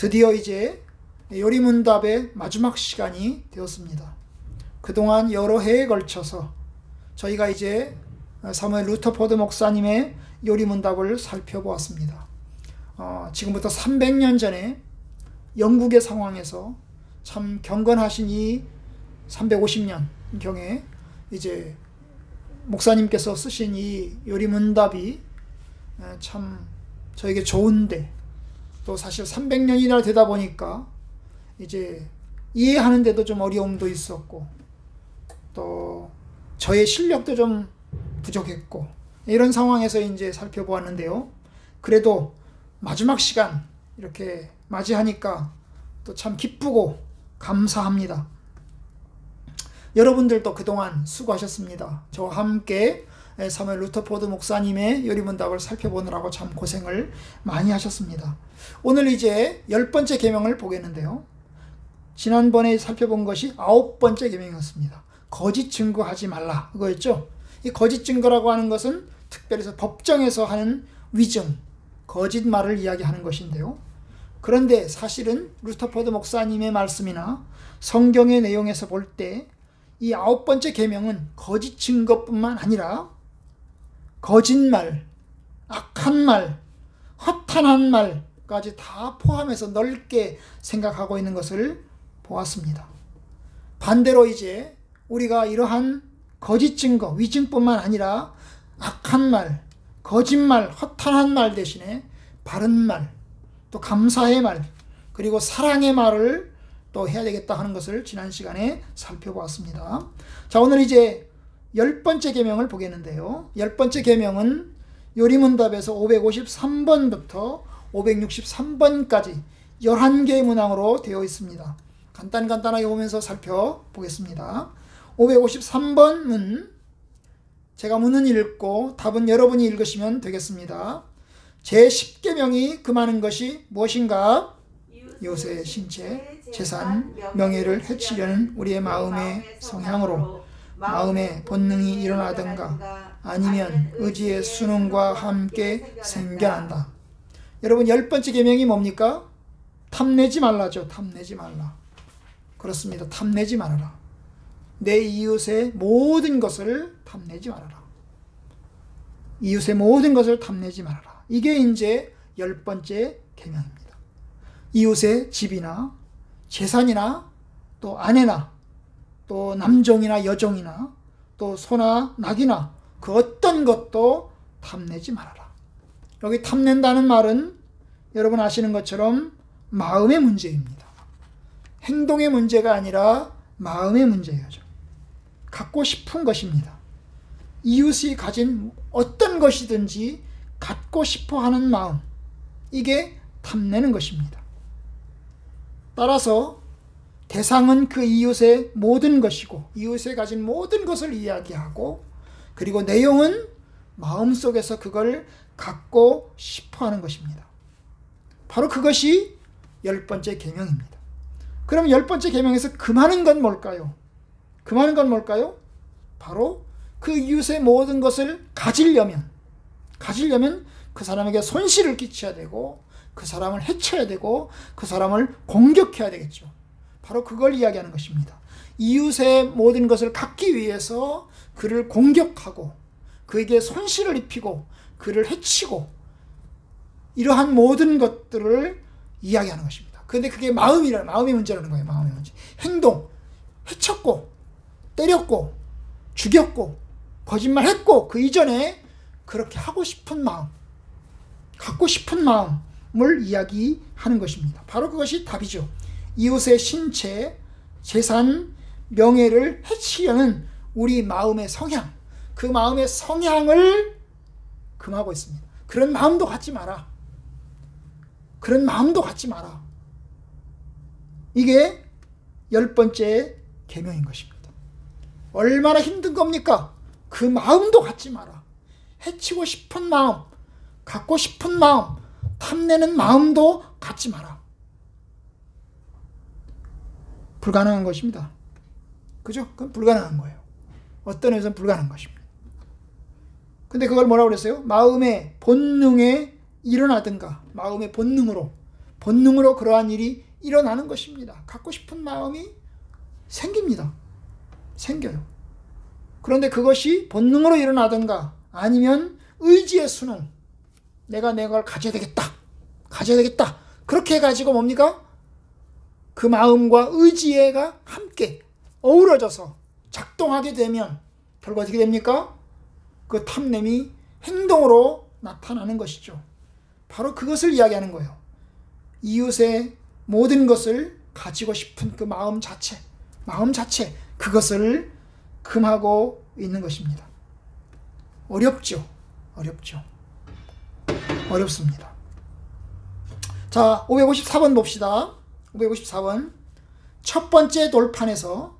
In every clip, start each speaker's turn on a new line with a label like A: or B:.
A: 드디어 이제 요리문답의 마지막 시간이 되었습니다. 그동안 여러 해에 걸쳐서 저희가 이제 사무엘 루터포드 목사님의 요리문답을 살펴보았습니다. 지금부터 300년 전에 영국의 상황에서 참 경건하신 이 350년경에 이제 목사님께서 쓰신 이 요리문답이 참 저에게 좋은데, 또 사실 300년이나 되다 보니까 이제 이해하는데도 좀 어려움도 있었고, 또 저의 실력도 좀 부족했고, 이런 상황에서 이제 살펴보았는데요. 그래도 마지막 시간 이렇게 맞이하니까 또 참 기쁘고 감사합니다. 여러분들도 그동안 수고하셨습니다. 저와 함께 사무엘 루터포드 목사님의 요리문답을 살펴보느라고 참 고생을 많이 하셨습니다. 오늘 이제 10번째 계명을 보겠는데요. 지난번에 살펴본 것이 9번째 계명이었습니다. 거짓 증거하지 말라, 그거였죠. 이 거짓 증거라고 하는 것은 특별히 법정에서 하는 위증, 거짓말을 이야기하는 것인데요. 그런데 사실은 루터포드 목사님의 말씀이나 성경의 내용에서 볼 때 이 9번째 계명은 거짓 증거뿐만 아니라 거짓말, 악한 말, 허탄한 말까지 다 포함해서 넓게 생각하고 있는 것을 보았습니다. 반대로 이제 우리가 이러한 거짓 증거, 위증뿐만 아니라 악한 말, 거짓말, 허탄한 말 대신에 바른 말, 또 감사의 말, 그리고 사랑의 말을 또 해야 되겠다 하는 것을 지난 시간에 살펴보았습니다. 자, 오늘 이제 10번째 계명을 보겠는데요. 10번째 계명은 요리문답에서 553번부터 563번까지 11개의 문항으로 되어 있습니다. 간단하게 보면서 살펴보겠습니다. 553번은 제가 문은 읽고 답은 여러분이 읽으시면 되겠습니다. 제10계명이 금하는 것이 무엇인가? 이웃의 신체, 재산, 명예를 해치려는 우리의 마음의 성향으로 마음의 본능이 일어나든가 아니면 의지의 순응과 함께 생겨난다. 여러분, 10번째 계명이 뭡니까? 탐내지 말라죠. 탐내지 말라. 그렇습니다. 탐내지 말아라. 내 이웃의 모든 것을 탐내지 말아라. 이웃의 모든 것을 탐내지 말아라. 이게 이제 10번째 계명입니다. 이웃의 집이나 재산이나 또 아내나 또 남종이나 여종이나 또 소나 낙이나 그 어떤 것도 탐내지 말아라. 여기 탐낸다는 말은 여러분 아시는 것처럼 마음의 문제입니다. 행동의 문제가 아니라 마음의 문제예요. 갖고 싶은 것입니다. 이웃이 가진 어떤 것이든지 갖고 싶어 하는 마음, 이게 탐내는 것입니다. 따라서 대상은 그 이웃의 모든 것이고 이웃에 가진 모든 것을 이야기하고, 그리고 내용은 마음속에서 그걸 갖고 싶어 하는 것입니다. 바로 그것이 10번째 계명입니다. 그럼 10번째 계명에서 금하는 건 뭘까요? 금하는 건 뭘까요? 바로 그 이웃의 모든 것을 가지려면 그 사람에게 손실을 끼쳐야 되고, 그 사람을 해쳐야 되고, 그 사람을 공격해야 되겠죠. 바로 그걸 이야기하는 것입니다. 이웃의 모든 것을 갖기 위해서 그를 공격하고 그에게 손실을 입히고 그를 해치고, 이러한 모든 것들을 이야기하는 것입니다. 그런데 그게 마음의 문제라는 거예요. 마음의 문제. 행동, 해쳤고 때렸고 죽였고 거짓말했고 그 이전에 그렇게 하고 싶은 마음, 갖고 싶은 마음을 이야기하는 것입니다. 바로 그것이 답이죠. 이웃의 신체, 재산, 명예를 해치려는 우리 마음의 성향, 그 마음의 성향을 금하고 있습니다. 그런 마음도 갖지 마라. 그런 마음도 갖지 마라. 이게 10번째 계명인 것입니다. 얼마나 힘든 겁니까? 그 마음도 갖지 마라. 해치고 싶은 마음, 갖고 싶은 마음, 탐내는 마음도 갖지 마라. 불가능한 것입니다. 그죠? 그건 불가능한 거예요. 어떤 의미에서는 불가능한 것입니다. 근데 그걸 뭐라고 그랬어요? 마음의 본능에 일어나든가, 마음의 본능으로, 본능으로 그러한 일이 일어나는 것입니다. 갖고 싶은 마음이 생깁니다. 생겨요. 그런데 그것이 본능으로 일어나든가 아니면 의지의 순응, 내가 걸 가져야 되겠다. 가져야 되겠다. 그렇게 해가지고 뭡니까? 그 마음과 의지가 함께 어우러져서 작동하게 되면 결과 어떻게 됩니까? 그 탐냄이 행동으로 나타나는 것이죠. 바로 그것을 이야기하는 거예요. 이웃의 모든 것을 가지고 싶은 그 마음 자체, 그것을 금하고 있는 것입니다. 어렵죠. 어렵습니다. 자, 554번 봅시다. 554번. 첫 번째 돌판에서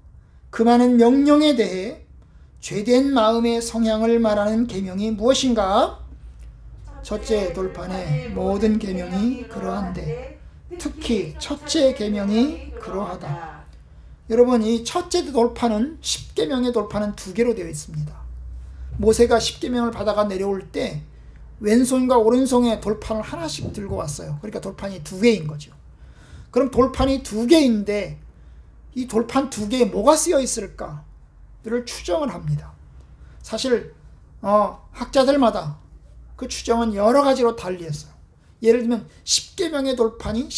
A: 금하는 명령에 대해 죄된 마음의 성향을 말하는 계명이 무엇인가? 첫째 돌판의 모든 계명이 그러한데 특히 첫째 계명이 그러하다. 여러분, 이 첫째 돌판은 10계명의 돌판은 2개로 되어 있습니다. 모세가 10계명을 받아가 내려올 때 왼손과 오른손에 돌판을 하나씩 들고 왔어요. 그러니까 돌판이 2개인 거죠. 그럼 돌판이 2개인데 이 돌판 2개에 뭐가 쓰여 있을까를 추정을 합니다. 사실 학자들마다 그 추정은 여러 가지로 달리했어요. 예를 들면 10계명의 돌판이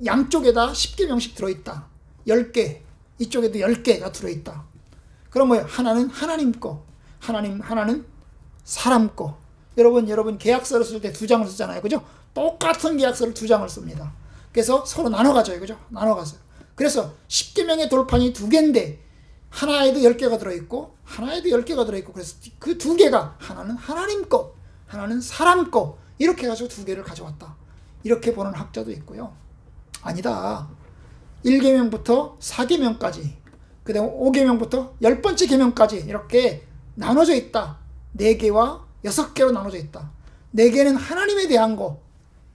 A: 양쪽에다 10계명씩 들어있다. 10개, 이쪽에도 10개가 들어있다. 그럼 뭐예요? 하나는 하나님 거, 하나는 사람 거. 여러분 계약서를 쓸 때 2장을 쓰잖아요. 그죠? 똑같은 계약서를 2장을 씁니다. 그래서 서로 나눠 가져요. 그죠? 나눠 가서요. 그래서 10계명의 돌판이 2개인데 하나에도 10개가 들어있고 하나에도 10개가 들어있고, 그래서 그 2개가 하나는 하나님 거, 하나는 사람 거, 이렇게 해가지고 2개를 가져왔다. 이렇게 보는 학자도 있고요. 아니다. 1계명부터 4계명까지, 그 다음에 5계명부터 10번째 계명까지 이렇게 나눠져 있다. 4개와 6개로 나눠져 있다. 4개는 하나님에 대한 거,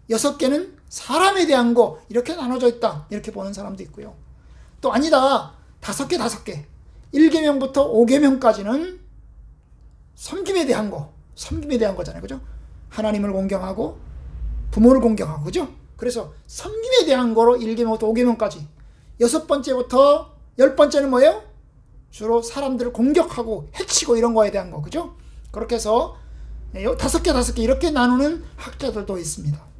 A: 6개는 사람에 대한 거, 이렇게 나눠져 있다. 이렇게 보는 사람도 있고요. 또 아니다. 5개. 1계명부터 5계명까지는 섬김에 대한 거잖아요. 그죠? 하나님을 공경하고 부모를 공경하고, 그죠? 그래서 섬김에 대한 거로 1계명부터 5계명까지, 6번째부터 10번째는 뭐예요? 주로 사람들을 공격하고 해치고 이런 거에 대한 거, 그죠? 그렇게 해서 5개 이렇게 나누는 학자들도 있습니다.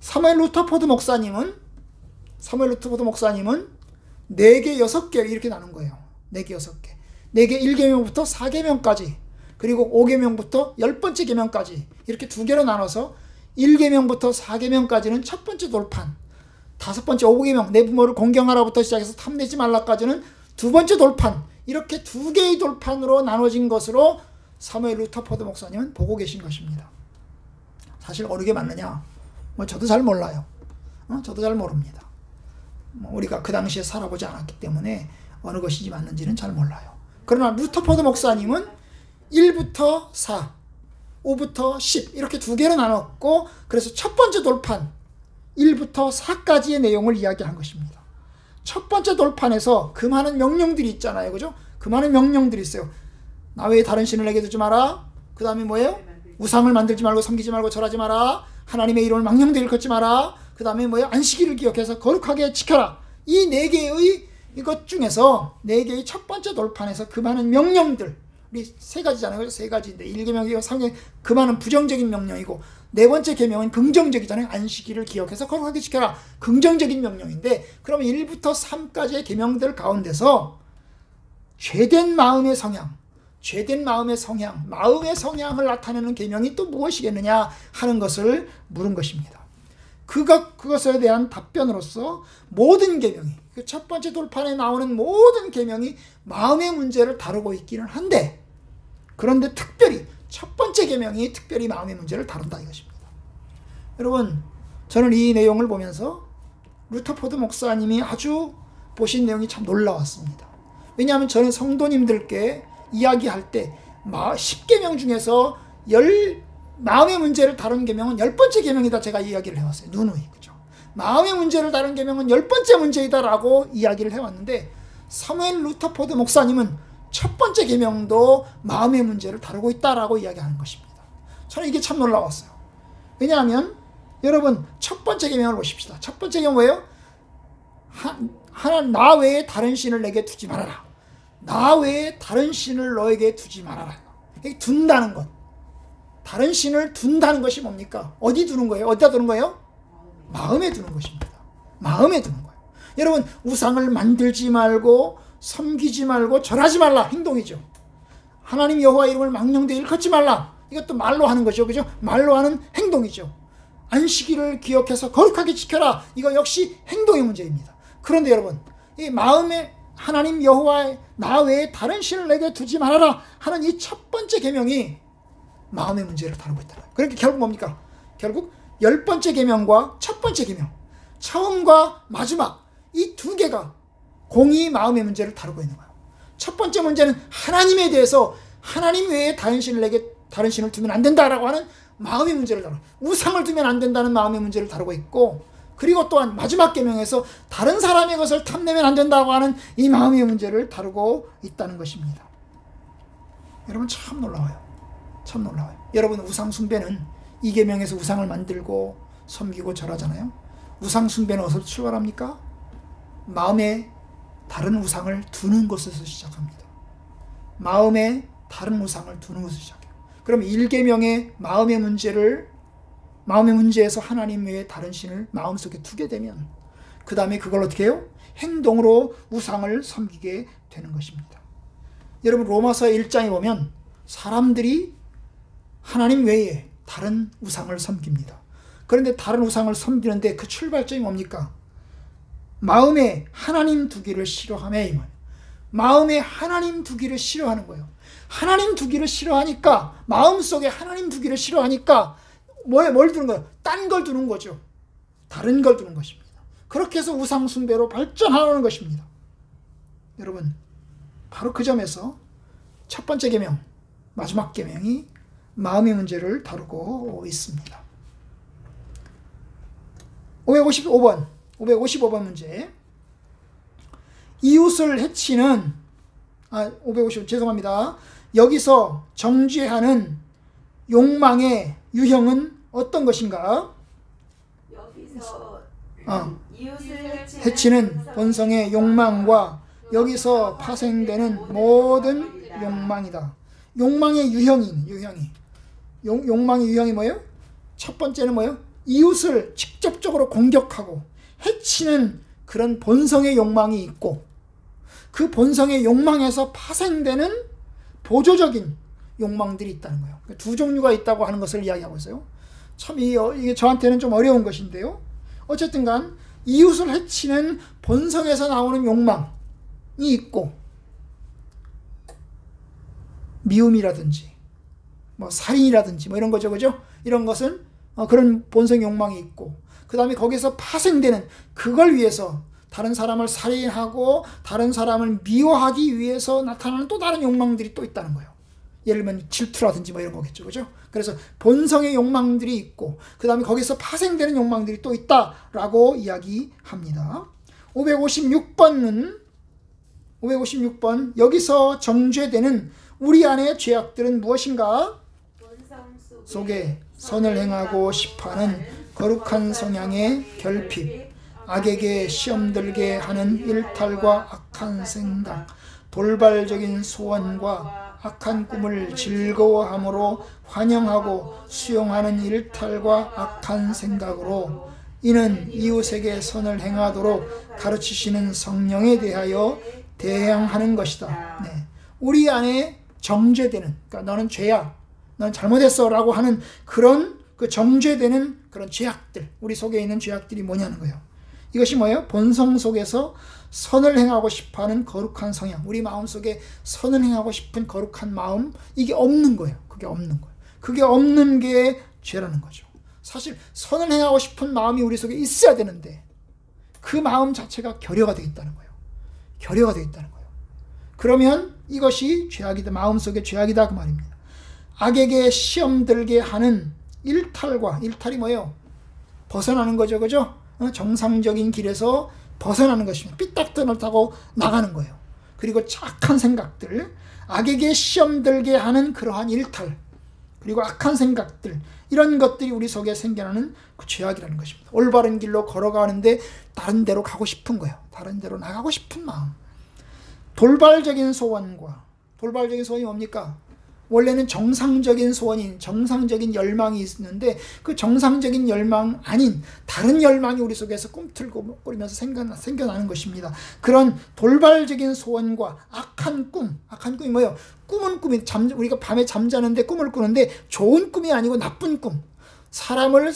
A: 사무엘 루터포드 목사님은 4개, 6개 이렇게 나눈 거예요. 4개, 6개. 4개 1계명부터 4계명까지, 그리고 5계명부터 10번째 계명까지 이렇게 2개로 나눠서 1계명부터 4계명까지는 첫 번째 돌판, 5번째 5계명 내 부모를 공경하라부터 시작해서 탐내지 말라까지는 2번째 돌판, 이렇게 2개의 돌판으로 나눠진 것으로 사무엘 루터포드 목사님은 보고 계신 것입니다. 사실 어느 게 맞느냐? 저도 잘 몰라요. 저도 잘 모릅니다. 우리가 그 당시에 살아보지 않았기 때문에 어느 것인지 맞는지는 잘 몰라요. 그러나 루터포드 목사님은 1부터 4, 5부터 10 이렇게 2개로 나눴고, 그래서 첫 번째 돌판 1부터 4까지의 내용을 이야기한 것입니다. 첫 번째 돌판에서 그 많은 명령들이 있잖아요. 그죠? 그 많은 명령들이 있어요. 나 외에 다른 신을 내게 두지 마라. 그 다음에 뭐예요? 우상을 만들지 말고 섬기지 말고 절하지 마라. 하나님의 이름을 망령되이 걷지 마라. 그 다음에 뭐예요? 안식일을 기억해서 거룩하게 지켜라. 이 4개의 이것 중에서 4개의 첫 번째 돌판에서 그 많은 명령들, 우리 3가지잖아요. 3가지인데 1계명이고 3계명 그 많은 부정적인 명령이고, 4번째 계명은 긍정적이잖아요. 안식일을 기억해서 거룩하게 지켜라. 긍정적인 명령인데, 그러면 1부터 3까지의 계명들 가운데서 죄된 마음의 성향, 마음의 성향을 나타내는 계명이 또 무엇이겠느냐 하는 것을 물은 것입니다. 그것에 대한 답변으로서 모든 계명이, 그 첫 번째 돌판에 나오는 모든 계명이 마음의 문제를 다루고 있기는 한데, 그런데 특별히 첫 번째 계명이 특별히 마음의 문제를 다룬다 이것입니다. 여러분, 저는 이 내용을 보면서 루터포드 목사님이 아주 보신 내용이 참 놀라웠습니다. 왜냐하면 저는 성도님들께 이야기할 때 10계명 중에서 마음의 문제를 다룬 계명은 10번째 계명이다 제가 이야기를 해왔어요. 누누이. 그죠? 마음의 문제를 다룬 계명은 10번째 문제이다라고 이야기를 해왔는데, 사무엘 루터포드 목사님은 첫 번째 계명도 마음의 문제를 다루고 있다라고 이야기하는 것입니다. 저는 이게 참 놀라웠어요. 왜냐하면 여러분 첫 번째 계명을 보십시다. 첫 번째 계명 뭐예요? 나 외에 다른 신을 내게 두지 말아라. 나 외에 다른 신을 너에게 두지 말아라. 둔다는 것. 다른 신을 둔다는 것이 뭡니까? 어디 두는 거예요? 어디다 두는 거예요? 마음에 두는 것입니다. 마음에 두는 거예요. 여러분 우상을 만들지 말고 섬기지 말고 절하지 말라. 행동이죠. 하나님 여호와 이름을 망령되이 일컫지 말라. 이것도 말로 하는 거죠. 그죠? 말로 하는 행동이죠. 안식일을 기억해서 거룩하게 지켜라. 이거 역시 행동의 문제입니다. 그런데 여러분 이 마음에 하나님 여호와의 나 외에 다른 신을 내게 두지 말아라 하는 이 첫 번째 계명이 마음의 문제를 다루고 있다. 그러니까 결국 뭡니까? 결국 10번째 계명과 첫 번째 계명, 처음과 마지막 이 두 개가 공히 마음의 문제를 다루고 있는 거예요. 첫 번째 문제는 하나님에 대해서 하나님 외에 다른 신을 두면 안 된다라고 하는 마음의 문제를 다루고, 우상을 두면 안 된다는 마음의 문제를 다루고 있고, 그리고 또한 마지막 계명에서 다른 사람의 것을 탐내면 안 된다고 하는 이 마음의 문제를 다루고 있다는 것입니다. 여러분 참 놀라워요. 참 놀라워요. 여러분 우상 숭배는 이 계명에서 우상을 만들고 섬기고 절하잖아요. 우상 숭배는 어디서 출발합니까? 마음에 다른 우상을 두는 것에서 시작합니다. 마음에 다른 우상을 두는 것에서 시작해요. 그럼 1계명의 마음의 문제에서 하나님 외에 다른 신을 마음속에 두게 되면 그 다음에 그걸 어떻게 해요? 행동으로 우상을 섬기게 되는 것입니다. 여러분 로마서 1장에 보면 사람들이 하나님 외에 다른 우상을 섬깁니다. 그런데 다른 우상을 섬기는데 그 출발점이 뭡니까? 마음에 하나님 두기를 싫어하며 이 말. 마음에 하나님 두기를 싫어하는 거예요. 하나님 두기를 싫어하니까, 마음속에 하나님 두기를 싫어하니까 뭘 두는 거예요? 딴 걸 두는 거죠. 다른 걸 두는 것입니다. 그렇게 해서 우상 숭배로 발전하는 것입니다. 여러분 바로 그 점에서 첫 번째 계명, 마지막 계명이 마음의 문제를 다루고 있습니다. 555번 문제. 이웃을 해치는 550 죄송합니다. 여기서 정죄하는 욕망의 유형은 어떤 것인가?
B: 여기서
A: 이웃을 해치는 본성의 욕망과 여기서 파생되는 모든 욕망이다. 욕망의 유형이 욕망의 유형이 뭐예요? 첫 번째는 뭐예요? 이웃을 직접적으로 공격하고 해치는 그런 본성의 욕망이 있고, 그 본성의 욕망에서 파생되는 보조적인 욕망들이 있다는 거예요. 두 종류가 있다고 하는 것을 이야기하고 있어요. 참 이게 저한테는 좀 어려운 것인데요. 어쨌든 간 이웃을 해치는 본성에서 나오는 욕망이 있고, 미움이라든지 살인이라든지 이런 거죠. 그죠? 이런 것은 그런 본성 욕망이 있고, 그 다음에 거기서 파생되는, 그걸 위해서 다른 사람을 살인하고 다른 사람을 미워하기 위해서 나타나는 또 다른 욕망들이 또 있다는 거예요. 예를 들면 질투라든지 이런 거겠죠. 그죠? 그래서 본성의 욕망들이 있고, 그 다음에 거기서 파생되는 욕망들이 또 있다라고 이야기합니다. 556번 여기서 정죄되는 우리 안의 죄악들은 무엇인가? 속에 선을 행하고 싶어하는 거룩한 성향의 결핍, 악에게 시험 들게 하는 일탈과 악한 생각, 돌발적인 소원과 악한 꿈을 즐거워함으로 환영하고 수용하는 일탈과 악한 생각으로, 이는 이웃에게 선을 행하도록 가르치시는 성령에 대하여 대항하는 것이다. 네. 우리 안에 정죄되는, 그러니까 너는 죄야, 넌 잘못했어 라고 하는 그런 정죄되는 그런 죄악들, 우리 속에 있는 죄악들이 뭐냐는 거예요. 이것이 뭐예요? 본성 속에서 선을 행하고 싶어하는 거룩한 성향, 우리 마음속에 선을 행하고 싶은 거룩한 마음, 이게 없는 거예요. 그게 없는 거예요. 그게 없는 게 죄라는 거죠. 사실 선을 행하고 싶은 마음이 우리 속에 있어야 되는데 그 마음 자체가 결여가 되어 있다는 거예요. 결여가 되어 있다는 거예요. 그러면 이것이 죄악이다, 마음속에 죄악이다 그 말입니다. 악에게 시험 들게 하는 일탈이 뭐예요? 벗어나는 거죠. 그죠? 정상적인 길에서 벗어나는 것입니다. 삐딱선을 타고 나가는 거예요. 그리고 착한 생각들, 악에게 시험 들게 하는 그러한 일탈, 그리고 악한 생각들, 이런 것들이 우리 속에 생겨나는 그 죄악이라는 것입니다. 올바른 길로 걸어가는데 다른 데로 가고 싶은 거예요. 다른 데로 나가고 싶은 마음. 돌발적인 소원이 뭡니까? 원래는 정상적인 소원인, 정상적인 열망이 있는데 그 정상적인 열망 아닌 다른 열망이 우리 속에서 꿈틀거리면서 생겨나는 것입니다. 그런 돌발적인 소원과 악한 꿈이 뭐예요? 꿈은 꿈이, 우리가 밤에 잠자는데 꿈을 꾸는데 좋은 꿈이 아니고 나쁜 꿈, 사람을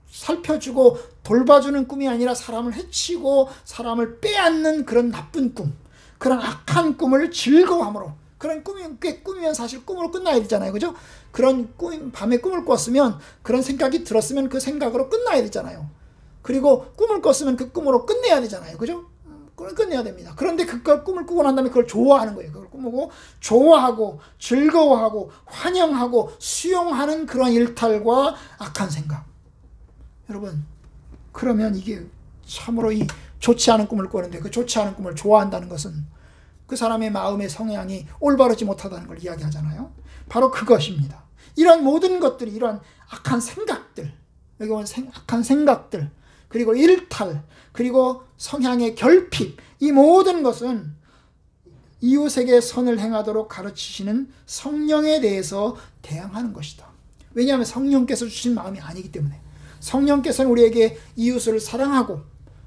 A: 살펴주고 돌봐주는 꿈이 아니라 사람을 해치고 사람을 빼앗는 그런 나쁜 꿈, 그런 악한 꿈을 즐거워함으로, 그런 꿈이면 사실 꿈으로 끝나야 되잖아요. 그죠? 그런 밤에 꿈을 꿨으면, 그런 생각이 들었으면 그 생각으로 끝나야 되잖아요. 그리고 꿈을 꿨으면 그 꿈으로 끝내야 되잖아요. 그죠? 끝내야 됩니다. 그런데 그 꿈을 꾸고 난 다음에 그걸 좋아하는 거예요. 그걸 꾸고 좋아하고 즐거워하고 환영하고 수용하는 그런 일탈과 악한 생각. 여러분, 그러면 이게 참으로 이 좋지 않은 꿈을 꾸는데 그 좋지 않은 꿈을 좋아한다는 것은 그 사람의 마음의 성향이 올바르지 못하다는 걸 이야기하잖아요. 바로 그것입니다. 이런 모든 것들이, 이런 악한 생각들, 여기 보면 악한 생각들, 그리고 일탈, 그리고 성향의 결핍, 이 모든 것은 이웃에게 선을 행하도록 가르치시는 성령에 대해서 대항하는 것이다. 왜냐하면 성령께서 주신 마음이 아니기 때문에. 성령께서는 우리에게 이웃을 사랑하고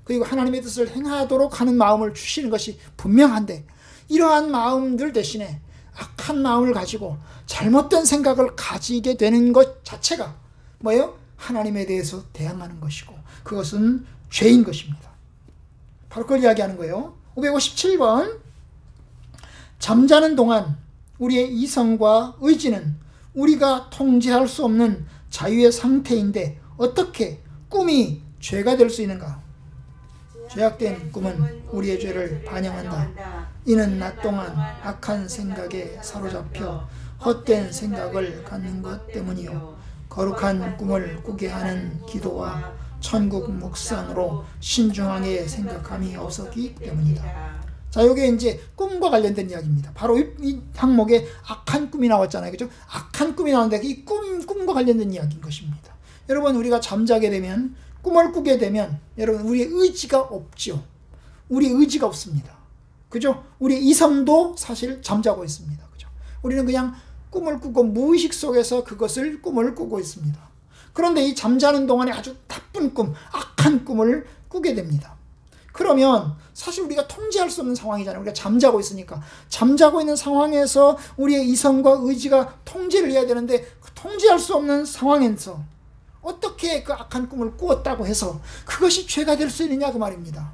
A: 그리고 하나님의 뜻을 행하도록 하는 마음을 주시는 것이 분명한데, 이러한 마음들 대신에 악한 마음을 가지고 잘못된 생각을 가지게 되는 것 자체가 뭐예요? 하나님에 대해서 대항하는 것이고 그것은 죄인 것입니다. 바로 그걸 이야기하는 거예요. 557번, 잠자는 동안 우리의 이성과 의지는 우리가 통제할 수 없는 자유의 상태인데 어떻게 꿈이 죄가 될 수 있는가? 죄악된 꿈은 우리의 죄를 반영한다. 이는 낮 동안 악한 생각에 사로잡혀 헛된 생각을 갖는 것 때문이요, 거룩한 꿈을 꾸게 하는 기도와 천국 묵상으로 신중하게 생각함이 없었기 때문이다. 자, 이게 이제 꿈과 관련된 이야기입니다. 바로 이 항목에 악한 꿈이 나왔잖아요. 그죠? 악한 꿈이 나오는데 이 꿈과 관련된 이야기인 것입니다. 여러분, 우리가 잠자게 되면, 꿈을 꾸게 되면 여러분, 우리의 의지가 없죠. 우리 의지가 없습니다. 그죠? 우리 이성도 사실 잠자고 있습니다. 그죠? 우리는 그냥 꿈을 꾸고 무의식 속에서 그것을 꿈을 꾸고 있습니다. 그런데 이 잠자는 동안에 아주 나쁜 꿈, 악한 꿈을 꾸게 됩니다. 그러면 사실 우리가 통제할 수 없는 상황이잖아요. 우리가 잠자고 있으니까. 잠자고 있는 상황에서 우리의 이성과 의지가 통제를 해야 되는데 그 통제할 수 없는 상황에서 어떻게 그 악한 꿈을 꾸었다고 해서 그것이 죄가 될 수 있느냐, 그 말입니다.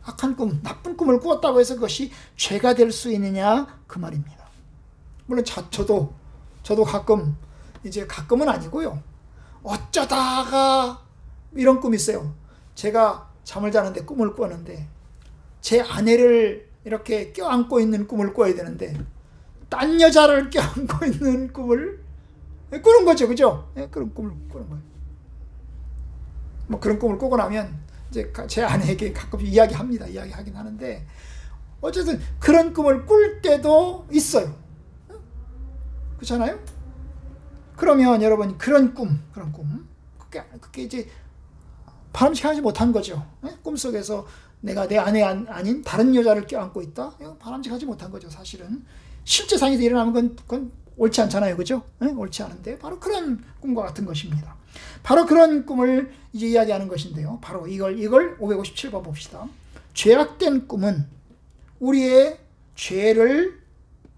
A: 악한 꿈, 나쁜 꿈을 꾸었다고 해서 그것이 죄가 될 수 있느냐, 그 말입니다. 물론 저도 가끔, 이제 가끔은 아니고요, 어쩌다가 이런 꿈이 있어요. 제가 잠을 자는데 꿈을 꾸었는데 제 아내를 이렇게 껴안고 있는 꿈을 꿔야 되는데 딴 여자를 껴안고 있는 꿈을 꾸는 거죠. 그죠? 그런 꿈을 꾸는 거예요. 뭐 그런 꿈을 꾸고 나면 이제 제 아내에게 가끔 이야기하긴 하는데, 어쨌든 그런 꿈을 꿀 때도 있어요. 그렇잖아요? 그러면 여러분, 그런 꿈, 그게 이제 바람직하지 못한 거죠. 꿈속에서 내가 내 아내 아닌 다른 여자를 껴안고 있다? 바람직하지 못한 거죠. 사실은 실제 상에서 일어나면 그건 옳지 않잖아요. 그죠? 옳지 않은데 바로 그런 꿈과 같은 것입니다. 바로 그런 꿈을 이제 이야기하는 것인데요. 바로 이걸 557번 봅시다. 죄악된 꿈은 우리의 죄를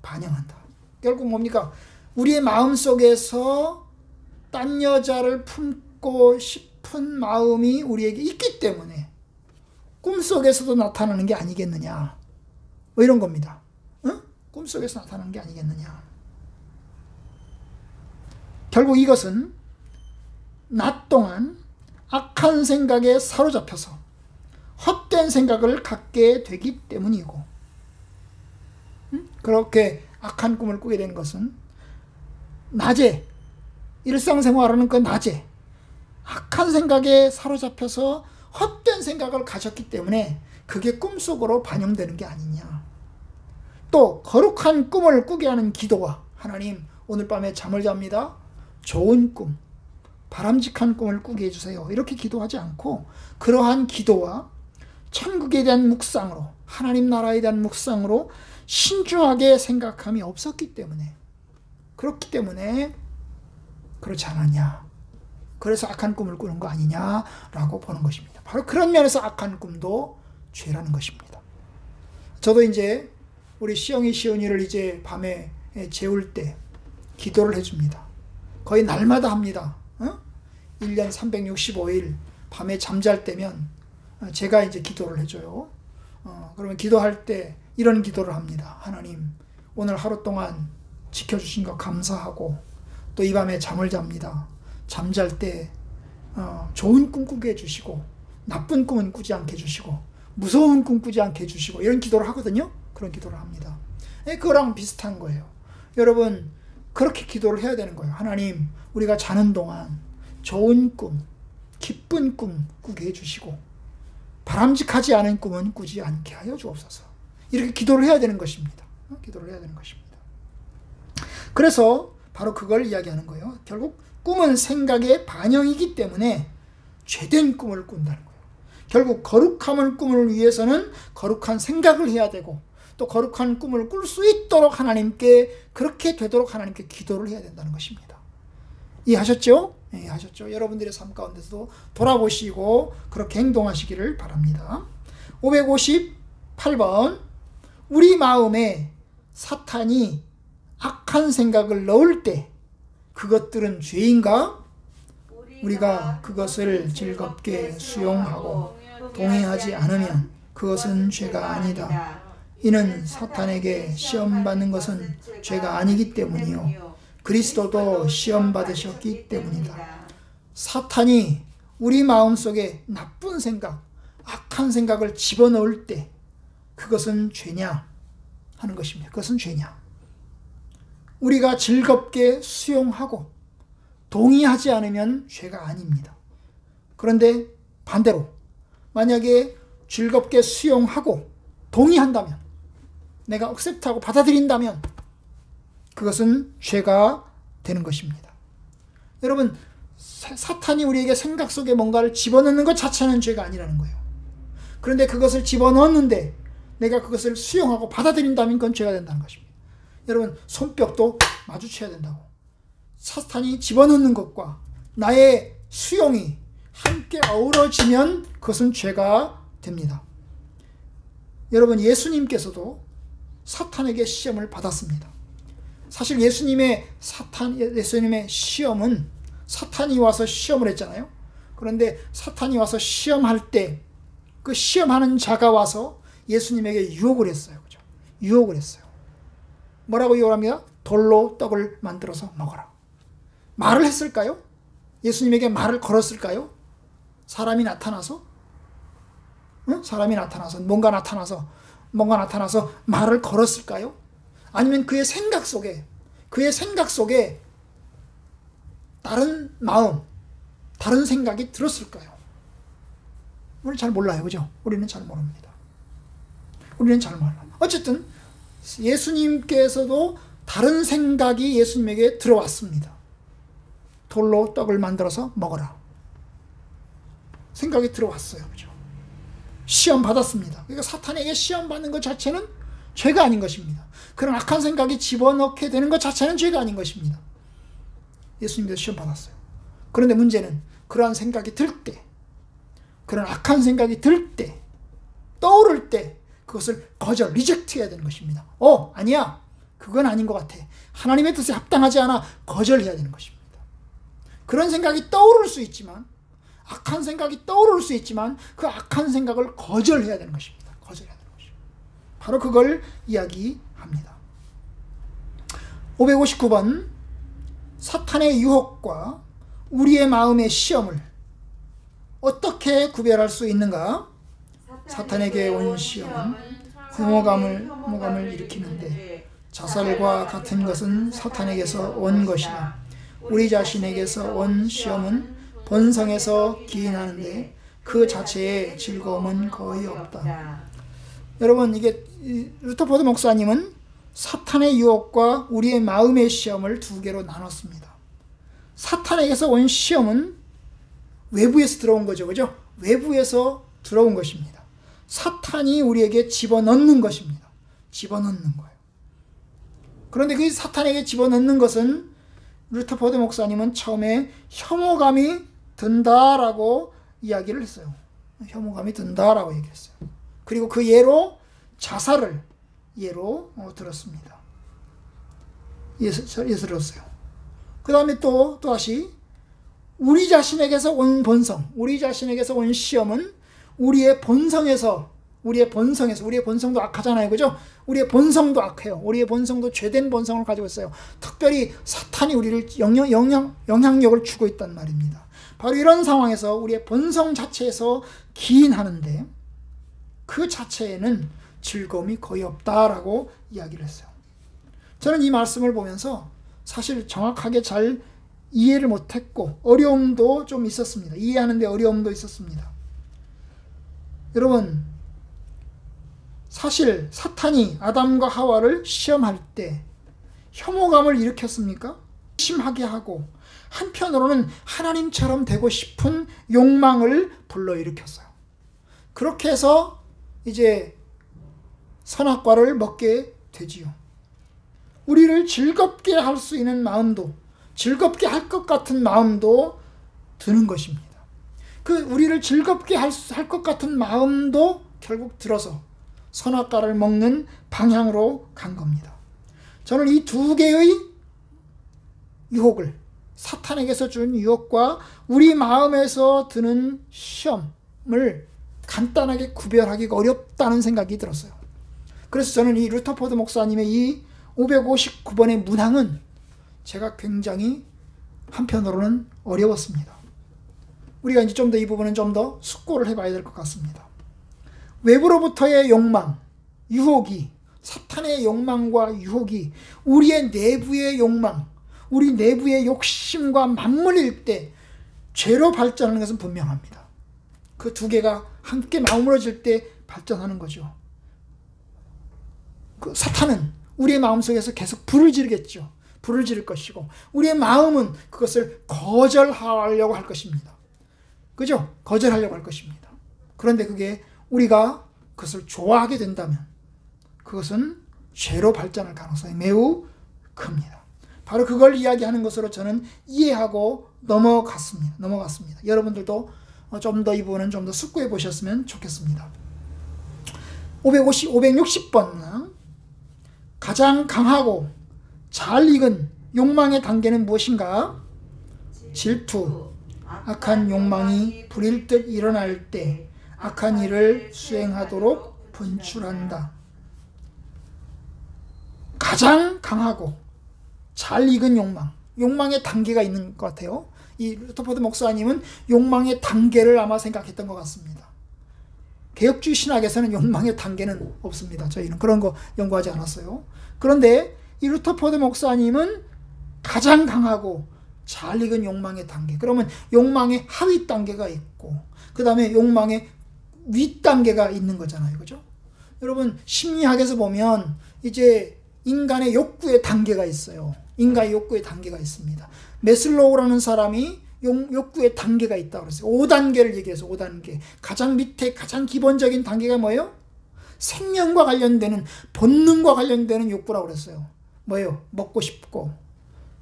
A: 반영한다. 결국 뭡니까? 우리의 마음속에서 딴 여자를 품고 싶은 마음이 우리에게 있기 때문에 꿈속에서도 나타나는 게 아니겠느냐, 뭐 이런 겁니다. 꿈속에서 나타나는 게 아니겠느냐. 결국 이것은 낮 동안 악한 생각에 사로잡혀서 헛된 생각을 갖게 되기 때문이고, 그렇게 악한 꿈을 꾸게 된 것은 낮에, 일상생활하는 그 낮에 악한 생각에 사로잡혀서 헛된 생각을 가졌기 때문에 그게 꿈속으로 반영되는 게 아니냐. 또 거룩한 꿈을 꾸게 하는 기도와, 하나님 오늘 밤에 잠을 잡니다. 좋은 꿈, 바람직한 꿈을 꾸게 해주세요. 이렇게 기도하지 않고 그러한 기도와 천국에 대한 묵상으로, 하나님 나라에 대한 묵상으로 신중하게 생각함이 없었기 때문에, 그렇기 때문에 그렇지 않았냐, 그래서 악한 꿈을 꾸는 거 아니냐라고 보는 것입니다. 바로 그런 면에서 악한 꿈도 죄라는 것입니다. 저도 이제 우리 시영이를 이제 밤에 재울 때 기도를 해줍니다. 거의 날마다 합니다. 1년 365일 밤에 잠잘 때면 제가 이제 기도를 해줘요. 그러면 기도할 때 이런 기도를 합니다. 하나님, 오늘 하루 동안 지켜주신 거 감사하고, 또 이 밤에 잠을 잡니다. 잠잘 때 좋은 꿈 꾸게 해주시고, 나쁜 꿈은 꾸지 않게 해주시고, 무서운 꿈 꾸지 않게 해주시고, 이런 기도를 하거든요. 그런 기도를 합니다. 그거랑 비슷한 거예요. 여러분, 그렇게 기도를 해야 되는 거예요. 하나님, 우리가 자는 동안 좋은 꿈, 기쁜 꿈 꾸게 해주시고, 바람직하지 않은 꿈은 꾸지 않게 하여 주옵소서. 이렇게 기도를 해야 되는 것입니다. 기도를 해야 되는 것입니다. 그래서 바로 그걸 이야기하는 거예요. 결국 꿈은 생각의 반영이기 때문에 죄된 꿈을 꾼다는 거예요. 결국 거룩함을 꿈을 위해서는 거룩한 생각을 해야 되고, 또 거룩한 꿈을 꿀 수 있도록 하나님께, 그렇게 되도록 하나님께 기도를 해야 된다는 것입니다. 이해하셨죠? 네, 이해하셨죠? 여러분들의 삶 가운데서도 돌아보시고 그렇게 행동하시기를 바랍니다. 558번, 우리 마음에 사탄이 악한 생각을 넣을 때 그것들은 죄인가? 우리가 그것을 즐겁게 수용하고 동의하지 않으면 그것은 죄가 아니다. 이는 사탄에게 시험받는 것은 죄가 아니기 때문이요, 그리스도도 시험받으셨기 때문이다. 사탄이 우리 마음속에 나쁜 생각, 악한 생각을 집어넣을 때 그것은 죄냐 하는 것입니다. 그것은 죄냐? 우리가 즐겁게 수용하고 동의하지 않으면 죄가 아닙니다. 그런데 반대로 만약에 즐겁게 수용하고 동의한다면, 내가 억셉트하고 받아들인다면 그것은 죄가 되는 것입니다. 여러분, 사탄이 우리에게 생각 속에 뭔가를 집어넣는 것 자체는 죄가 아니라는 거예요. 그런데 그것을 집어넣었는데 내가 그것을 수용하고 받아들인다면 그건 죄가 된다는 것입니다. 여러분, 손뼉도 마주쳐야 된다고. 사탄이 집어넣는 것과 나의 수용이 함께 어우러지면 그것은 죄가 됩니다. 여러분, 예수님께서도 사탄에게 시험을 받았습니다. 사실 예수님의 시험은 사탄이 와서 시험을 했잖아요. 그런데 사탄이 와서 시험할 때 그 시험하는 자가 와서 예수님에게 유혹을 했어요. 그죠? 유혹을 했어요. 뭐라고 유혹합니다? 돌로 떡을 만들어서 먹어라. 말을 했을까요? 예수님에게 말을 걸었을까요? 사람이 나타나서? 사람이 나타나서 뭔가 나타나서 말을 걸었을까요? 아니면 그의 생각 속에 다른 마음, 다른 생각이 들었을까요? 우리는 잘 몰라요. 그죠? 우리는 잘 모릅니다. 우리는 잘 몰라요. 어쨌든 예수님께서도 다른 생각이 예수님에게 들어왔습니다. 돌로 떡을 만들어서 먹어라. 생각이 들어왔어요. 그죠? 시험 받았습니다. 그러니까 사탄에게 시험 받는 것 자체는 죄가 아닌 것입니다. 그런 악한 생각이 집어넣게 되는 것 자체는 죄가 아닌 것입니다. 예수님도 시험 받았어요. 그런데 문제는 그러한 생각이 들 때, 그런 악한 생각이 들 때, 떠오를 때 그것을 거절, 리젝트 해야 되는 것입니다. 아니야. 그건 아닌 것 같아. 하나님의 뜻에 합당하지 않아. 거절해야 되는 것입니다. 그런 생각이 떠오를 수 있지만, 악한 생각이 떠오를 수 있지만 그 악한 생각을 거절해야 되는 것입니다. 거절해야 되는 것입니다. 바로 그걸 이야기합니다. 559번, 사탄의 유혹과 우리의 마음의 시험을 어떻게 구별할 수 있는가? 사탄에게 온 시험은 혐오감을 일으키는데 자살과 같은 것은 사탄에게서 온 것이나 우리 자신에게서 온 시험은 본성에서 기인하는데 그 자체의 즐거움은 거의 없다. 여러분, 이게 루터포드 목사님은 사탄의 유혹과 우리의 마음의 시험을 두 개로 나눴습니다. 사탄에게서 온 시험은 외부에서 들어온 거죠. 그죠? 외부에서 들어온 것입니다. 사탄이 우리에게 집어넣는 것입니다. 집어넣는 거예요. 그런데 그 사탄에게 집어넣는 것은 루터포드 목사님은 처음에 혐오감이 든다라고 이야기를 했어요. 혐오감이 든다라고 얘기했어요. 그리고 그 예로 자살을 예로 들었습니다. 예서 들었어요. 그 다음에 또 다시 우리 자신에게서 온 본성, 우리 자신에게서 온 시험은 우리의 본성에서, 우리의 본성도 악하잖아요. 그죠? 우리의 본성도 악해요. 우리의 본성도 죄된 본성을 가지고 있어요. 특별히 사탄이 우리를 영향력을 주고 있단 말입니다. 바로 이런 상황에서 우리의 본성 자체에서 기인하는데 그 자체에는 즐거움이 거의 없다라고 이야기를 했어요. 저는 이 말씀을 보면서 사실 정확하게 잘 이해를 못했고 어려움도 좀 있었습니다. 이해하는데 어려움도 있었습니다. 여러분, 사실 사탄이 아담과 하와를 시험할 때 혐오감을 일으켰습니까? 심하게 하고 한편으로는 하나님처럼 되고 싶은 욕망을 불러일으켰어요. 그렇게 해서 이제 선악과를 먹게 되지요. 우리를 즐겁게 할 수 있는 마음도, 즐겁게 할 것 같은 마음도 드는 것입니다. 그 우리를 즐겁게 할 것 같은 마음도 결국 들어서 선악과를 먹는 방향으로 간 겁니다. 저는 이 두 개의 유혹을, 사탄에게서 준 유혹과 우리 마음에서 드는 시험을 간단하게 구별하기가 어렵다는 생각이 들었어요. 그래서 저는 이 루터포드 목사님의 이 559번의 문항은 제가 굉장히 한편으로는 어려웠습니다. 우리가 이제 좀 더 이 부분은 좀 더 숙고를 해봐야 될 것 같습니다. 외부로부터의 욕망, 유혹이, 사탄의 욕망과 유혹이 우리의 내부의 욕망, 우리 내부의 욕심과 맞물릴 때 죄로 발전하는 것은 분명합니다. 그 두 개가 함께 맞물어질 때 발전하는 거죠. 그 사탄은 우리의 마음속에서 계속 불을 지르겠죠. 불을 지를 것이고 우리의 마음은 그것을 거절하려고 할 것입니다. 그죠? 거절하려고 할 것입니다. 그런데 그게 우리가 그것을 좋아하게 된다면 그것은 죄로 발전할 가능성이 매우 큽니다. 바로 그걸 이야기하는 것으로 저는 이해하고 넘어갔습니다. 여러분들도 좀 더 이 부분은 좀 더 숙고해 보셨으면 좋겠습니다. 560번 가장 강하고 잘 익은 욕망의 단계는 무엇인가? 질투. 악한 욕망이 불일 듯 일어날 때 악한 일을 수행하도록 분출한다. 가장 강하고 잘 익은 욕망. 욕망의 단계가 있는 것 같아요. 이 루터포드 목사님은 욕망의 단계를 아마 생각했던 것 같습니다. 개혁주의 신학에서는 욕망의 단계는 없습니다. 저희는 그런 거 연구하지 않았어요. 그런데 이 루터포드 목사님은 가장 강하고 잘 익은 욕망의 단계. 그러면 욕망의 하위 단계가 있고 그 다음에 욕망의 윗 단계가 있는 거잖아요. 그죠? 여러분 심리학에서 보면 이제 인간의 욕구의 단계가 있어요. 인간의 욕구의 단계가 있습니다. 메슬로우라는 사람이 욕구의 단계가 있다고 그랬어요. 5단계를 얘기해서 5단계. 가장 밑에 가장 기본적인 단계가 뭐예요? 생명과 관련되는 본능과 관련되는 욕구라고 그랬어요. 뭐예요? 먹고 싶고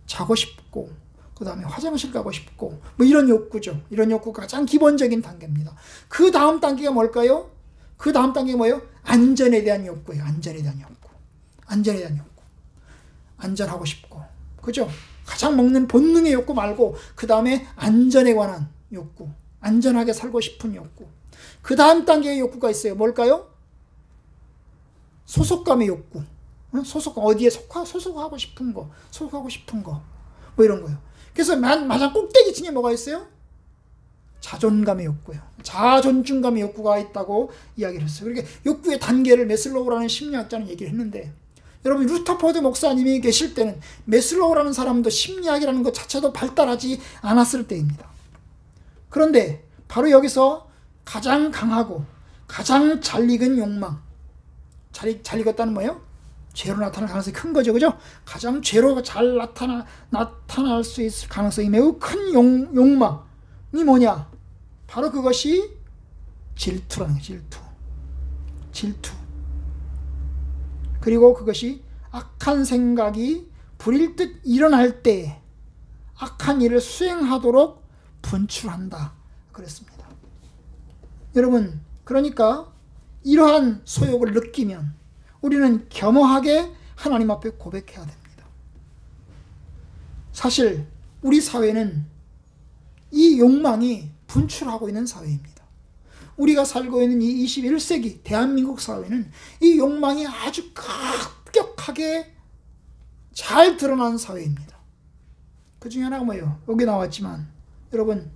A: 자고 싶고 그 다음에 화장실 가고 싶고 뭐 이런 욕구죠. 이런 욕구가 가장 기본적인 단계입니다. 그 다음 단계가 뭘까요? 그 다음 단계가 뭐예요? 안전에 대한 욕구예요. 안전에 대한 욕구. 안전에 대한 욕구. 안전하고 싶고 그죠? 가장 먹는 본능의 욕구 말고 그 다음에 안전에 관한 욕구. 안전하게 살고 싶은 욕구. 그 다음 단계의 욕구가 있어요. 뭘까요? 소속감의 욕구. 소속감, 어디에 소속하고 싶은 거. 소속하고 싶은 거. 뭐 이런 거예요. 그래서 마지막 꼭대기층에 뭐가 있어요? 자존감의 욕구예요. 자존중감의 욕구가 있다고 이야기를 했어요. 그러니까 욕구의 단계를 메슬로우라는 심리학자는 얘기를 했는데 여러분 루터포드 목사님이 계실 때는 메슬로우라는 사람도 심리학이라는 것 자체도 발달하지 않았을 때입니다. 그런데 바로 여기서 가장 강하고 가장 잘 익은 욕망, 잘 익었다는 뭐예요? 죄로 나타날 가능성이 큰 거죠. 그죠? 가장 죄로 잘 나타날 수 있을 가능성이 매우 큰 욕망이 뭐냐? 바로 그것이 질투라는 거예요. 질투. 그리고 그것이 악한 생각이 불일 듯 일어날 때 악한 일을 수행하도록 분출한다 그랬습니다. 여러분, 그러니까 이러한 소욕을 느끼면 우리는 겸허하게 하나님 앞에 고백해야 됩니다. 사실 우리 사회는 이 욕망이 분출하고 있는 사회입니다. 우리가 살고 있는 이 21세기 대한민국 사회는 이 욕망이 아주 급격하게 잘 드러나는 사회입니다. 그 중에 하나가 뭐예요? 여기 나왔지만 여러분,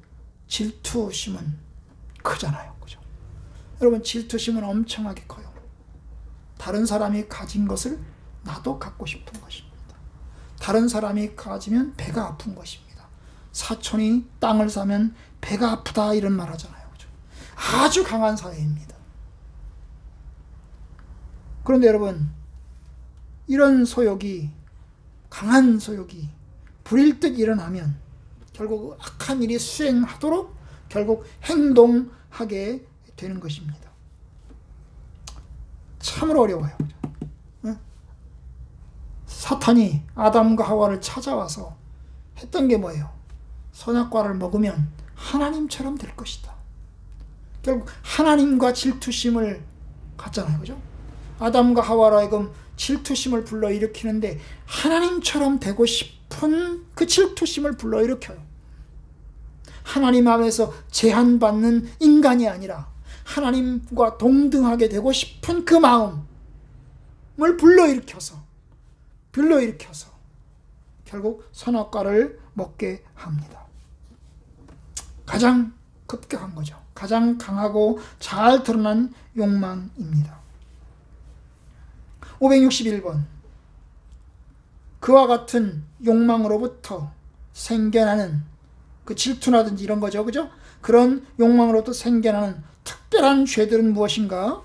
A: 질투심은 크잖아요. 그죠? 여러분, 질투심은 엄청나게 커요. 다른 사람이 가진 것을 나도 갖고 싶은 것입니다. 다른 사람이 가지면 배가 아픈 것입니다. 사촌이 땅을 사면 배가 아프다 이런 말 하잖아요. 그죠? 아주 강한 사회입니다. 그런데 여러분, 이런 소욕이, 강한 소욕이 불일 듯 일어나면 결국 악한 일이 수행하도록 결국 행동하게 되는 것입니다. 참으로 어려워요. 사탄이 아담과 하와를 찾아와서 했던 게 뭐예요? 선악과를 먹으면 하나님처럼 될 것이다. 결국 하나님과 질투심을 갖잖아요. 그죠? 아담과 하와로 하여금 질투심을 불러일으키는데 하나님처럼 되고 싶은 그 질투심을 불러일으켜요. 하나님 앞에서 제한받는 인간이 아니라 하나님과 동등하게 되고 싶은 그 마음을 불러일으켜서 결국 선악과를 먹게 합니다. 가장 급격한 거죠. 가장 강하고 잘 드러난 욕망입니다. 561번. 그와 같은 욕망으로부터 생겨나는 그 질투라든지 이런 거죠. 그죠? 그런 욕망으로부터 생겨나는 특별한 죄들은 무엇인가?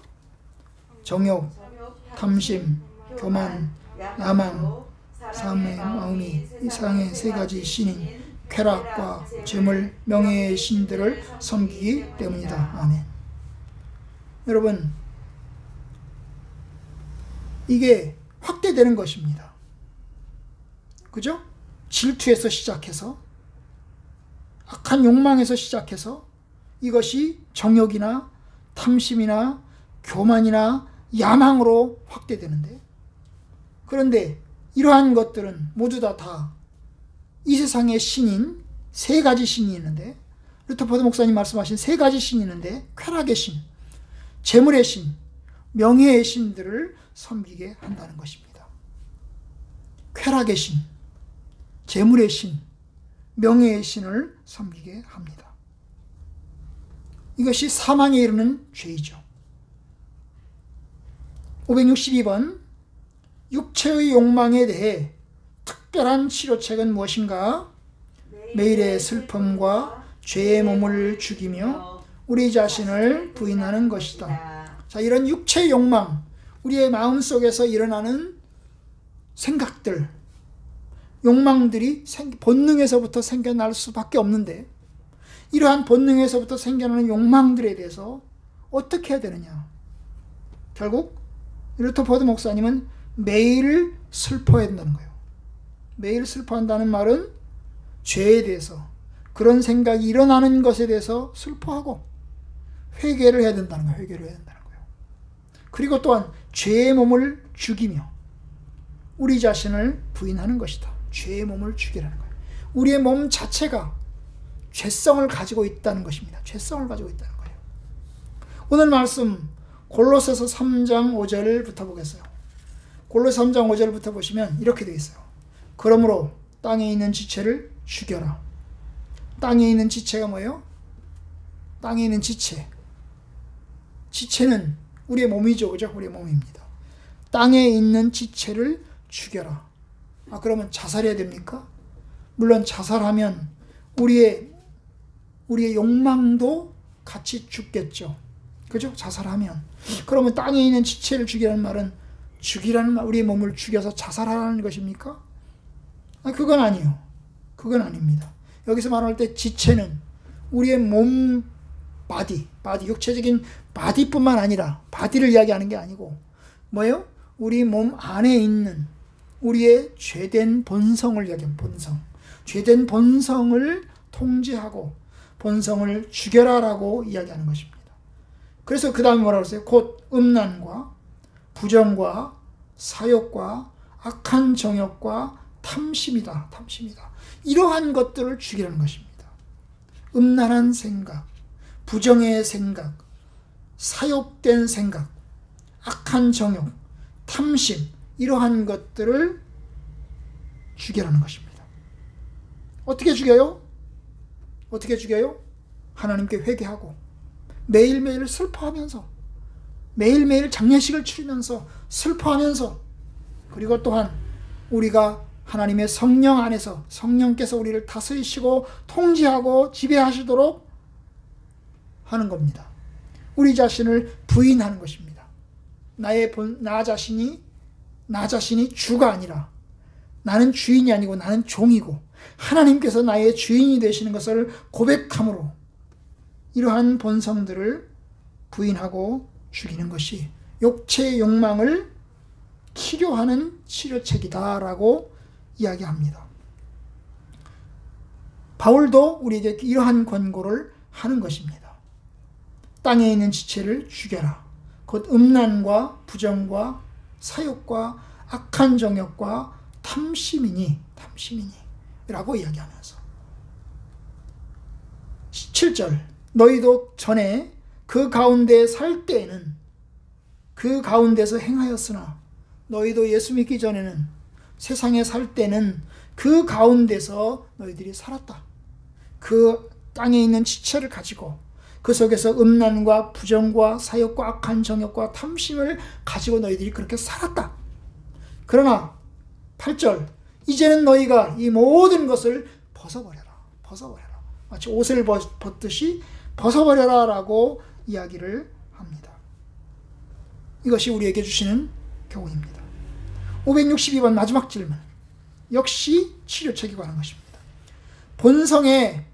A: 정욕, 탐심, 교만, 야망, 사람의 마음이 이상의 세 가지 신인 쾌락과 재물, 명예의 신들을 섬기기 때문이다. 아멘. 여러분, 이게 확대되는 것입니다. 그죠? 질투에서 시작해서 악한 욕망에서 시작해서 이것이 정욕이나 탐심이나 교만이나 야망으로 확대되는데, 그런데 이러한 것들은 모두 다 이 세상의 신인 세 가지 신이 있는데, 루터포드 목사님 말씀하신 세 가지 신이 있는데, 쾌락의 신, 재물의 신, 명예의 신들을 섬기게 한다는 것입니다. 쾌락의 신, 재물의 신, 명예의 신을 섬기게 합니다. 이것이 사망에 이르는 죄이죠. 562번. 육체의 욕망에 대해 특별한 치료책은 무엇인가? 매일의 슬픔과 죄의 몸을 죽이며 우리 자신을 부인하는 것이다. 자, 이런 육체의 욕망, 우리의 마음속에서 일어나는 생각들, 욕망들이 본능에서부터 생겨날 수밖에 없는데, 이러한 본능에서부터 생겨나는 욕망들에 대해서 어떻게 해야 되느냐? 결국 루터포드 목사님은 매일 슬퍼해야 된다는 거예요. 매일 슬퍼한다는 말은 죄에 대해서, 그런 생각이 일어나는 것에 대해서 슬퍼하고 회개를 해야 된다는 거예요. 회개를 해야 된다는 거예요. 그리고 또한 죄의 몸을 죽이며 우리 자신을 부인하는 것이다. 죄의 몸을 죽이라는 거예요. 우리의 몸 자체가 죄성을 가지고 있다는 것입니다. 죄성을 가지고 있다는 거예요. 오늘 말씀 골로새서 3장 5절부터 보겠어요. 골로새 3장 5절부터 보시면 이렇게 되어 있어요. 그러므로 땅에 있는 지체를 죽여라. 땅에 있는 지체가 뭐예요? 땅에 있는 지체. 지체는 우리의 몸이죠. 그죠? 우리의 몸입니다. 땅에 있는 지체를 죽여라. 그러면 자살해야 됩니까? 물론 자살하면 우리의 욕망도 같이 죽겠죠. 그죠? 자살하면. 그러면 땅에 있는 지체를 죽이라는 말은 죽이라는 말, 우리의 몸을 죽여서 자살하라는 것입니까? 그건 아니에요. 그건 아닙니다. 여기서 말할 때 지체는 우리의 몸, 바디, 육체적인 바디뿐만 아니라 바디를 이야기하는 게 아니고 뭐예요? 우리 몸 안에 있는 우리의 죄된 본성을 이야기하는 본성. 죄된 본성을 통제하고 본성을 죽여라라고 이야기하는 것입니다. 그래서 그 다음에 뭐라고 했어요? 곧 음란과 부정과 사욕과 악한 정욕과 탐심이다. 이러한 것들을 죽이라는 것입니다. 음란한 생각, 부정의 생각, 사욕된 생각, 악한 정욕, 탐심, 이러한 것들을 죽이라는 것입니다. 어떻게 죽여요? 하나님께 회개하고 매일매일 슬퍼하면서 매일매일 장례식을 치르면서 슬퍼하면서 그리고 또한 우리가 하나님의 성령 안에서 성령께서 우리를 다스리시고 통제하고 지배하시도록 하는 겁니다. 우리 자신을 부인하는 것입니다. 나 자신이 주가 아니라 나는 주인이 아니고 나는 종이고 하나님께서 나의 주인이 되시는 것을 고백함으로 이러한 본성들을 부인하고 죽이는 것이 육체의 욕망을 치료하는 치료책이다라고 이야기합니다. 바울도 우리에게 이러한 권고를 하는 것입니다. 땅에 있는 지체를 죽여라. 곧 음란과 부정과 사욕과 악한 정욕과 탐심이니 라고 이야기하면서 7절 너희도 전에 그 가운데 살 때에는 그 가운데서 행하였으나 너희도 예수 믿기 전에는 세상에 살 때는 그 가운데서 너희들이 살았다. 그 땅에 있는 지체를 가지고 그 속에서 음란과 부정과 사욕과 악한 정욕과 탐심을 가지고 너희들이 그렇게 살았다. 그러나 8절 이제는 너희가 이 모든 것을 벗어버려라. 마치 옷을 벗듯이 벗어버려라 라고 이야기를 합니다. 이것이 우리에게 주시는 교훈입니다. 562번 마지막 질문. 역시 치료책에 관한 것입니다. 본성의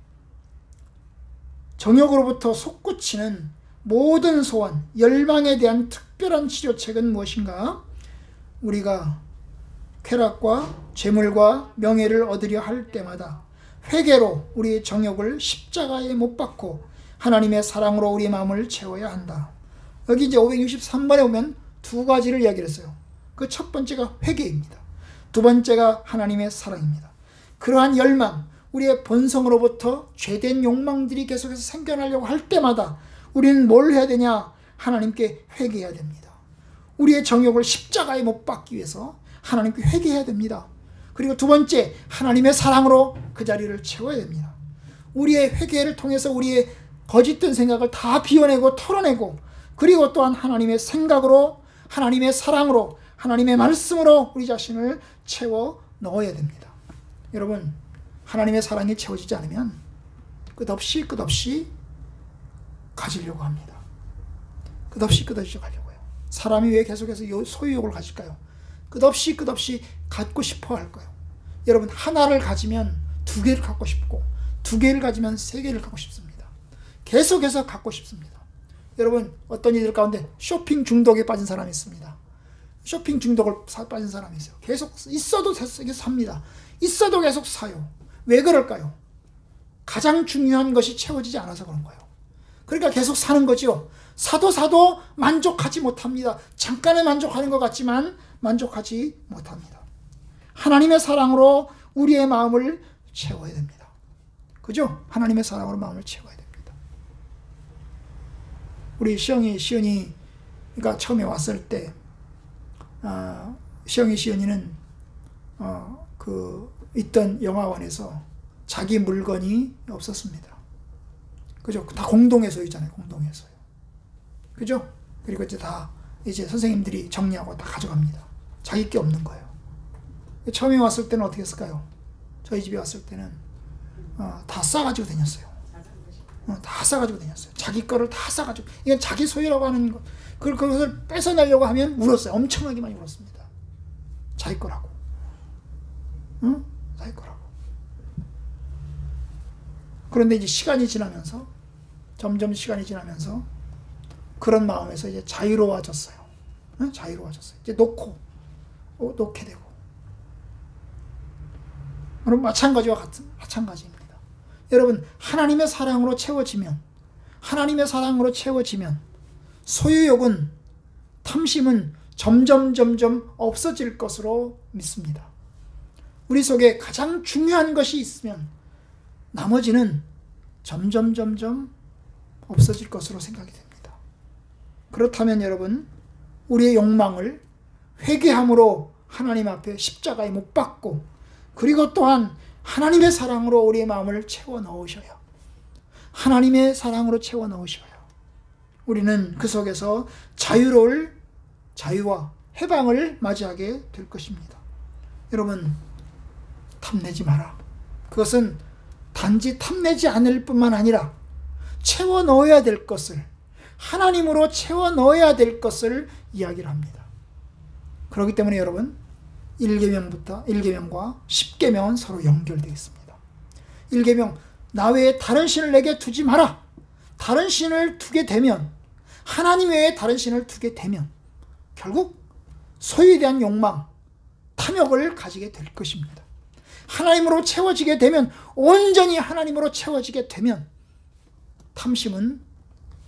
A: 정욕으로부터 솟구치는 모든 소원, 열망에 대한 특별한 치료책은 무엇인가? 우리가 쾌락과 재물과 명예를 얻으려 할 때마다 회개로 우리의 정욕을 십자가에 못 박고 하나님의 사랑으로 우리의 마음을 채워야 한다. 여기 이제 563번에 보면 두 가지를 이야기를 했어요. 그 첫 번째가 회개입니다. 두 번째가 하나님의 사랑입니다. 그러한 열망, 우리의 본성으로부터 죄된 욕망들이 계속해서 생겨나려고 할 때마다 우리는 뭘 해야 되냐? 하나님께 회개해야 됩니다. 우리의 정욕을 십자가에 못 박기 위해서 하나님께 회개해야 됩니다. 그리고 두 번째, 하나님의 사랑으로 그 자리를 채워야 됩니다. 우리의 회개를 통해서 우리의 거짓된 생각을 다 비워내고 털어내고 그리고 또한 하나님의 생각으로 하나님의 사랑으로 하나님의 말씀으로 우리 자신을 채워 넣어야 됩니다. 여러분, 하나님의 사랑이 채워지지 않으면 끝없이 가지려고 합니다. 끝없이 가려고요. 사람이 왜 계속해서 소유욕을 가질까요? 끝없이 갖고 싶어 할 거예요. 여러분, 하나를 가지면 두 개를 갖고 싶고 두 개를 가지면 세 개를 갖고 싶습니다. 계속해서 갖고 싶습니다. 여러분, 어떤 이들 가운데 쇼핑 중독에 빠진 사람이 있습니다. 쇼핑 중독을 빠진 사람이 있어요. 계속 있어도 계속 삽니다. 있어도 계속 사요. 왜 그럴까요? 가장 중요한 것이 채워지지 않아서 그런 거예요. 그러니까 계속 사는 거죠. 사도 만족하지 못합니다. 잠깐은 만족하는 것 같지만 만족하지 못합니다. 하나님의 사랑으로 우리의 마음을 채워야 됩니다. 그죠? 하나님의 사랑으로 마음을 채워야 됩니다. 우리 시연이가 처음에 왔을 때 시연이는 있던 영화관에서 자기 물건이 없었습니다. 그죠? 다 공동의 소유잖아요. 공동의 소유. 그죠? 그리고 이제 선생님들이 정리하고 다 가져갑니다. 자기 게 없는 거예요. 처음에 왔을 때는 어떻게 했을까요? 저희 집에 왔을 때는 다 싸가지고 다녔어요. 다 싸가지고 다녔어요. 자기 거를 다 싸가지고. 이건 자기 소유라고 하는 것. 그것을 뺏어내려고 하면 울었어요. 엄청나게 많이 울었습니다. 자기 거라고. 응? 자기 거라고. 그런데 이제 시간이 지나면서, 점점 시간이 지나면서 그런 마음에서 이제 자유로워졌어요. 응? 자유로워졌어요. 이제 놓게 되고. 여러분, 마찬가지입니다. 여러분, 하나님의 사랑으로 채워지면, 소유욕은, 탐심은 점점 없어질 것으로 믿습니다. 우리 속에 가장 중요한 것이 있으면 나머지는 점점 없어질 것으로 생각이 됩니다. 그렇다면 여러분, 우리의 욕망을 회개함으로 하나님 앞에 십자가에 못 박고, 그리고 또한 하나님의 사랑으로 우리의 마음을 채워 넣으셔요. 하나님의 사랑으로 채워 넣으셔요. 우리는 그 속에서 자유와 해방을 맞이하게 될 것입니다. 여러분, 탐내지 마라. 그것은 단지 탐내지 않을 뿐만 아니라 채워 넣어야 될 것을, 하나님으로 채워 넣어야 될 것을 이야기를 합니다. 그렇기 때문에 여러분, 1계명과 10계명은 서로 연결되어 있습니다. 1계명, 나 외에 다른 신을 내게 두지 마라. 다른 신을 두게 되면, 하나님 외에 다른 신을 두게 되면 결국 소유에 대한 욕망, 탐욕을 가지게 될 것입니다. 하나님으로 채워지게 되면, 온전히 하나님으로 채워지게 되면 탐심은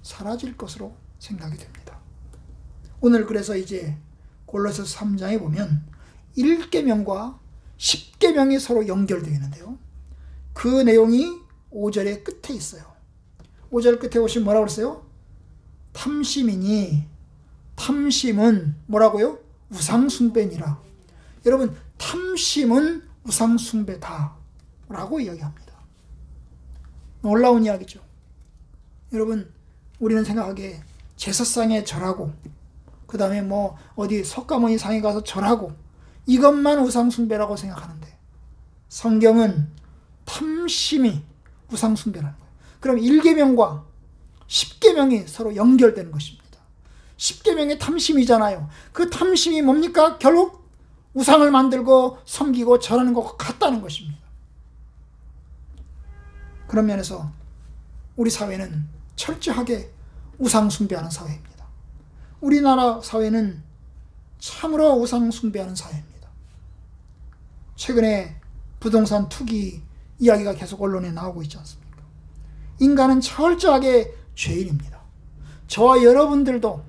A: 사라질 것으로 생각이 됩니다. 오늘 그래서 이제 골로새서 3장에 보면 1계명과 10계명이 서로 연결되어 있는데요. 그 내용이 5절의 끝에 있어요. 5절 끝에 보시면 뭐라고 그랬어요? 탐심은 뭐라고요? 우상숭배니라. 여러분, 탐심은 우상숭배다 라고 이야기합니다. 놀라운 이야기죠. 여러분, 우리는 생각하기에 제사상에 절하고, 그 다음에 어디 석가모니 상에 가서 절하고, 이것만 우상숭배라고 생각하는데, 성경은 탐심이 우상숭배라는 거예요. 그럼 1계명과 10계명이 서로 연결되는 것입니다. 10계명의 탐심이잖아요. 그 탐심이 뭡니까? 결국 우상을 만들고 섬기고 절하는 것과 같다는 것입니다. 그런 면에서 우리 사회는 철저하게 우상숭배하는 사회입니다. 우리나라 사회는 참으로 우상숭배하는 사회입니다. 최근에 부동산 투기 이야기가 계속 언론에 나오고 있지 않습니까? 인간은 철저하게 죄인입니다. 저와 여러분들도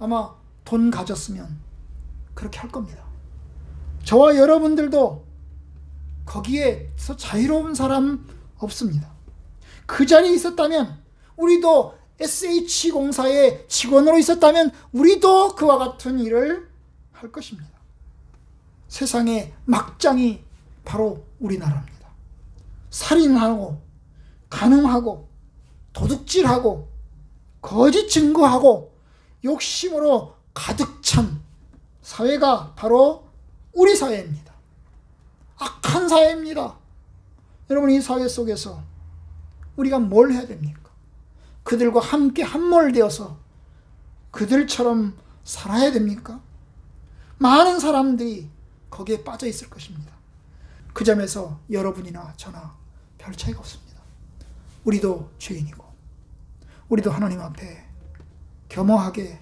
A: 아마 돈 가졌으면 그렇게 할 겁니다. 저와 여러분들도 거기에서 자유로운 사람 없습니다. 그 자리에 있었다면, 우리도 SH공사의 직원으로 있었다면 우리도 그와 같은 일을 할 것입니다. 세상의 막장이 바로 우리나라입니다. 살인하고, 간음하고, 도둑질하고, 거짓 증거하고, 욕심으로 가득 찬 사회가 바로 우리 사회입니다. 악한 사회입니다. 여러분, 이 사회 속에서 우리가 뭘 해야 됩니까? 그들과 함께 함몰되어서 그들처럼 살아야 됩니까? 많은 사람들이 거기에 빠져 있을 것입니다. 그 점에서 여러분이나 저나 별 차이가 없습니다. 우리도 죄인이고, 우리도 하나님 앞에 겸허하게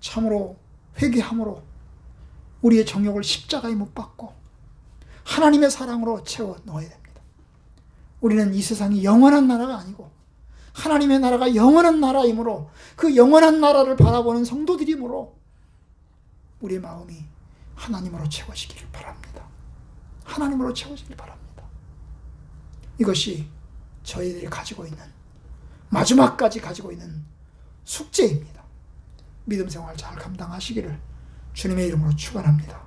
A: 참으로 회개함으로 우리의 정욕을 십자가에 못 박고 하나님의 사랑으로 채워 넣어야 됩니다. 우리는 이 세상이 영원한 나라가 아니고 하나님의 나라가 영원한 나라이므로, 그 영원한 나라를 바라보는 성도들이므로 우리의 마음이 하나님으로 채워지기를 바랍니다. 하나님으로 채워지길 바랍니다. 이것이 저희들이 가지고 있는, 마지막까지 가지고 있는 숙제입니다. 믿음 생활 잘 감당하시기를 주님의 이름으로 축원합니다.